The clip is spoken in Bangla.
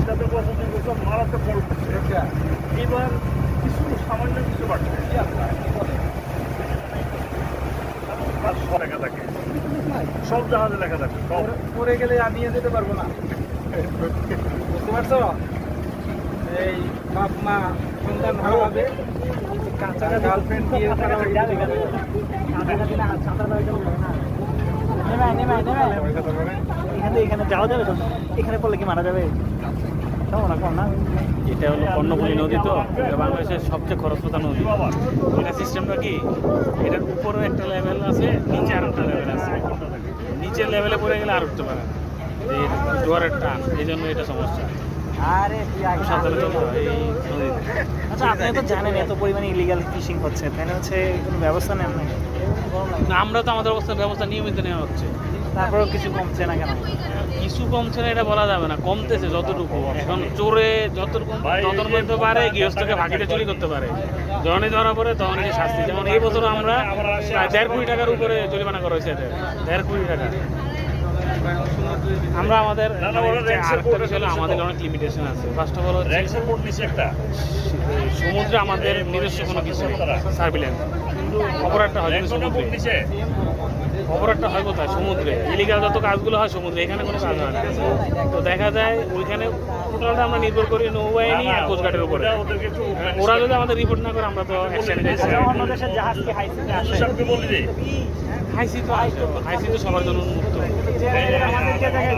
যাতে বছর মারাত্মক বড় করছে। এবার কিছু সামান্য কিছু বাড়ছে লেখা থাকে, সব জাহাজে লেখা থাকে। পরে গেলে আমি যেতে পারবো না, বুঝতে পারছো? এই বাপ মা সন্তান ভালো হবে, কাঁচা গার্লফ্রেন্ড দিয়ে এখানে যাওয়া যাবে তো? এখানে পড়লে কি মারা যাবে? না কম না। এটা হলো কর্ণফুলী নদী, তো এটা বাংলাদেশের সবচেয়ে খরস্রোতা নদী। এটা সিস্টেমটা কি, এটার উপরেও একটা লেভেল আছে, নিচে আর একটা লেভেল আছে। নিচের লেভেলে পড়ে গেলে আর উঠতে পারে না, এই জোয়ারের টান, এই জন্য এটা সমস্যা। আরে সাঁতারে চলতে হয় এই নদীতে। আচ্ছা, আপনি তো জানেন এত পরিমাণে ইলিগাল ফিশিং হচ্ছে, তাহলে হচ্ছে কোনো ব্যবস্থা নেন না? না, আমরা তো আমাদের ব্যবস্থা নিয়মিত নেওয়া হচ্ছে। তারপরেও কিছু কমছে না কেন? কিছু কমছে না এটা বলা যাবে না, কমতেছে যতটুকু। এখন চোরে যতটুকু করতে পারে, গৃহস্থকে ফাঁকিতে চুরি করতে পারে, যখনই ধরা পড়ে তখন এই শাস্তি। যেমন এই বছর আমরা প্রায় 1.5 কোটি টাকার উপরে জরিমানা করা হয়েছে এদের, 1.5 কোটি টাকা। আমরা আমাদের আরেকটা বিষয় হলো আমাদের অনেক লিমিটেশন আছে। ফার্স্ট অফ অল হচ্ছে সমুদ্রে আমাদের নিজস্ব কোনো কিছু সার্ভিলেন্স, কিন্তু অপরাধটা হয় সমুদ্রে। অপরাধটা হয় কোথায়? সমুদ্রে। ইলিগাল যত কাজগুলো হয় সমুদ্রে, এখানে কোনো কাজ হয় না। তো দেখা যায় ওইখানে টোটালটা আমরা নির্ভর করি নৌবাহিনী আর কোস্টগার্ডের উপরে। ওরা যদি আমাদের রিপোর্ট না করে আমরা তো অ্যাকশন নিতে চাই। অন্য দেশের জাহাজ কি হাইসি আসে? হাইসি তো সবার জন্য উন্মুক্ত। আমাদের যে জায়গায়